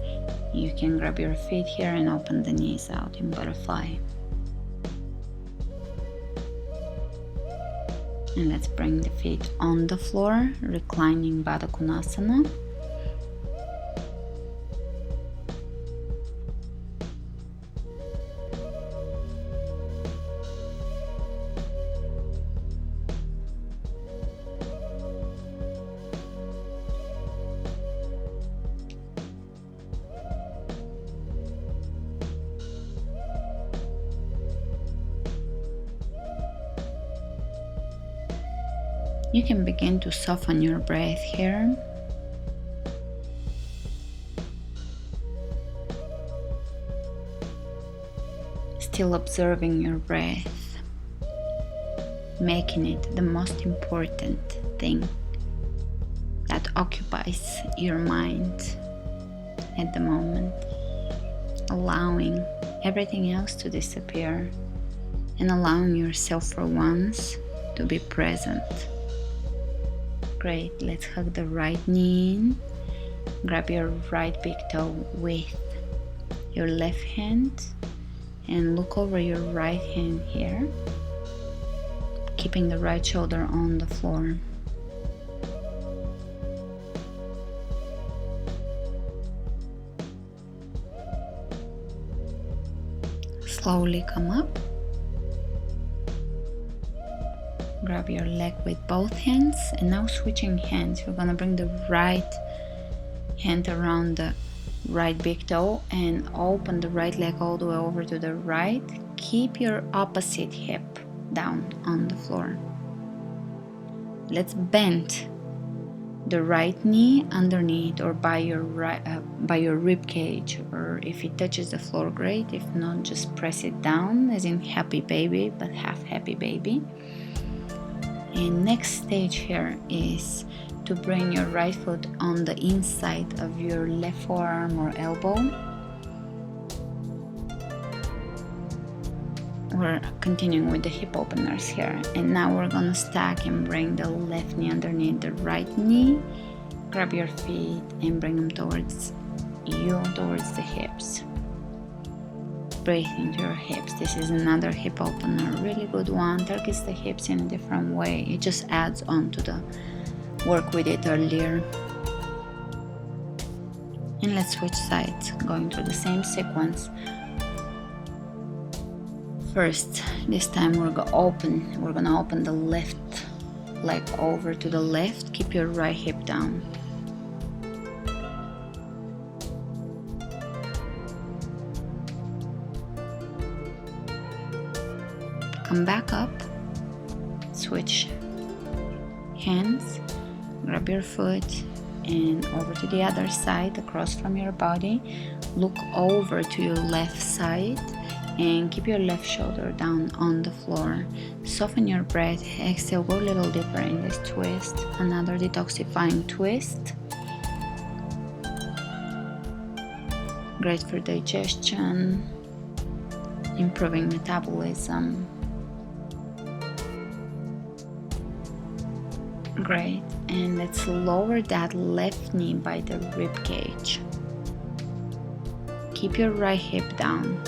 You can grab your feet here and open the knees out in butterfly. And let's bring the feet on the floor, reclining Baddha Konasana. You can begin to soften your breath here. Still observing your breath, making it the most important thing that occupies your mind at the moment, allowing everything else to disappear and allowing yourself for once to be present. Great, let's hug the right knee in. Grab your right big toe with your left hand and look over your right hand here, keeping the right shoulder on the floor. Slowly come up. Grab your leg with both hands, and now switching hands, you're gonna bring the right hand around the right big toe and open the right leg all the way over to the right. Keep your opposite hip down on the floor. Let's bend the right knee underneath or by your rib cage, or if it touches the floor, great. If not, just press it down, as in happy baby, but half happy baby. And next stage here is to bring your right foot on the inside of your left forearm or elbow. We're continuing with the hip openers here, and now we're gonna stack and bring the left knee underneath the right knee. Grab your feet and bring them towards you, towards the hips. Breathe into your hips. This is another hip opener, really good one. Turkish the hips in a different way. It just adds on to the work we did earlier. And let's switch sides, going through the same sequence. First, this time we're gonna open the left leg over to the left. Keep your right hip down. Come back up, switch hands, grab your foot and over to the other side, across from your body. Look over to your left side and keep your left shoulder down on the floor. Soften your breath, exhale, go a little deeper in this twist. Another detoxifying twist. Great for digestion, improving metabolism. Great, and let's lower that left knee by the rib cage. Keep your right hip down.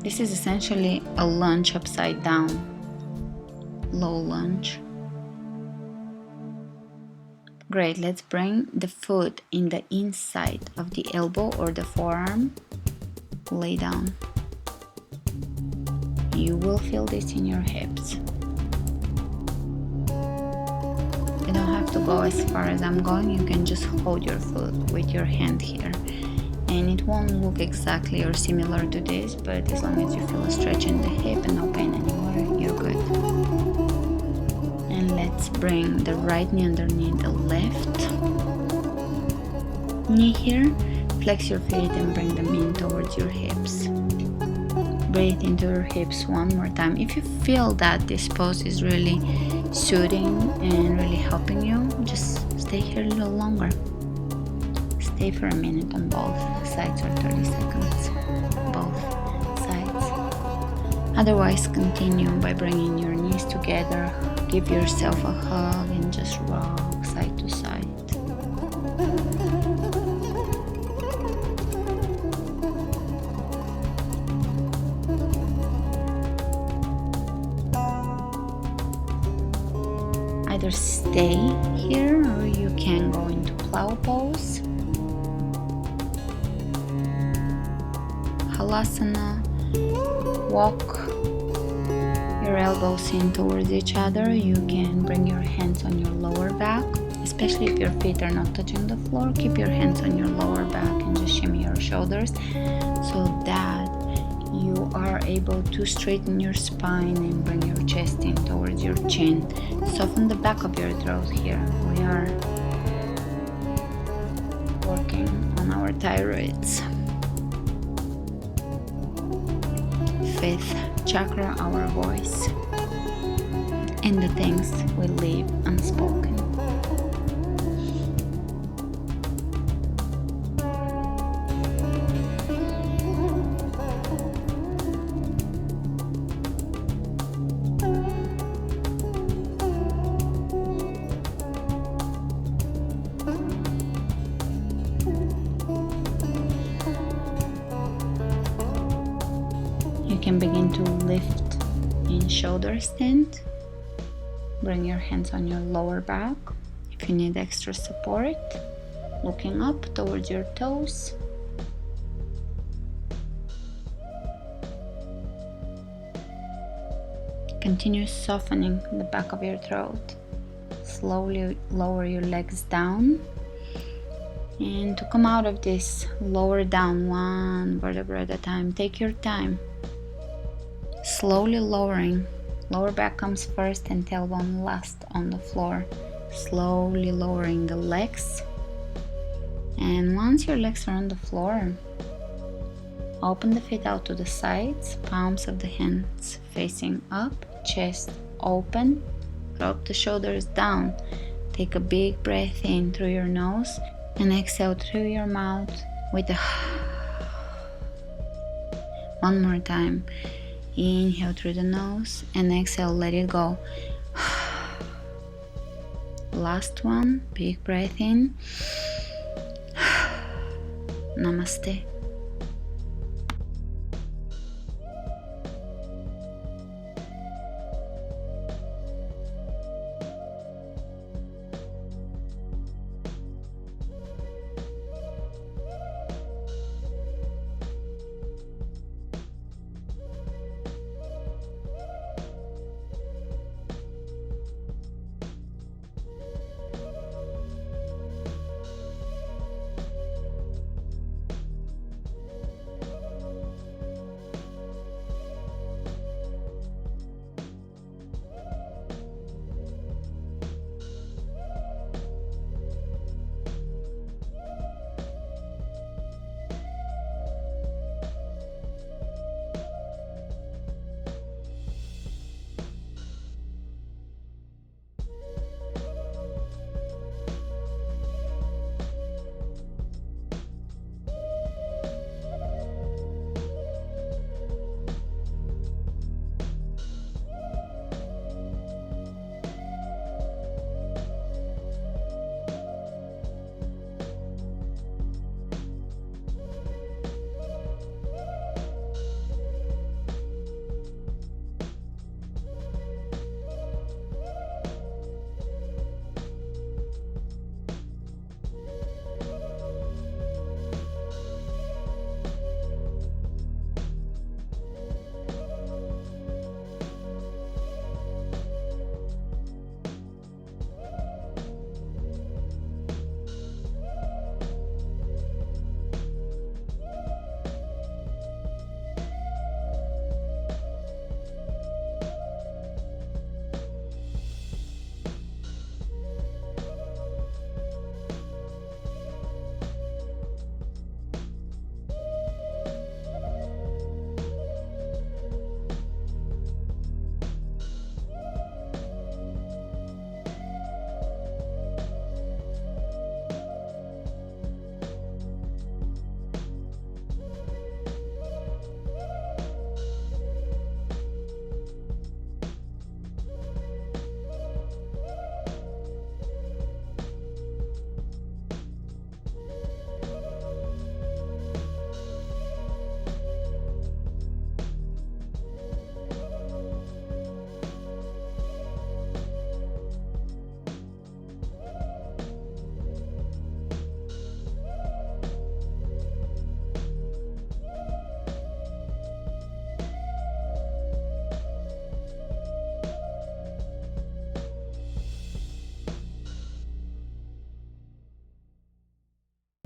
This is essentially a lunge upside down, low lunge. Great, let's bring the foot in the inside of the elbow or the forearm. Lay down. You will feel this in your hips. You don't have to go as far as I'm going, you can just hold your foot with your hand here. And it won't look exactly or similar to this, but as long as you feel a stretch in the hip and no pain anywhere, you're good. And let's bring the right knee underneath the left knee here. Flex your feet and bring them in towards your hips. Breathe into your hips one more time. If you feel that this pose is really soothing and really helping you, just stay here a little longer. Stay for a minute on both sides or 30 seconds, both sides. Otherwise, continue by bringing your knees together. Give yourself a hug and just rock side to side. Either stay here or you can go into plough pose. Halasana. Walk your elbows in towards each other. You can bring your hands on your lower back, especially if your feet are not touching the floor. Keep your hands on your lower back and just shimmy your shoulders so that you are able to straighten your spine and bring your chest in towards your chin. Soften the back of your throat here. We are working on our thyroids. Fifth chakra, our voice, and the things we leave unspoken. can begin to lift in shoulder stand. Bring your hands on your lower back. If you need extra support, looking up towards your toes. Continue softening the back of your throat. Slowly lower your legs down. And to come out of this, lower down one vertebra at a time. Take your time. Slowly lowering. Lower back comes first and tailbone last on the floor. Slowly lowering the legs. And once your legs are on the floor, open the feet out to the sides, palms of the hands facing up, chest open, drop the shoulders down. Take a big breath in through your nose and exhale through your mouth with a one more time. Inhale through the nose and exhale, let it go. Last one, big breath in. Namaste.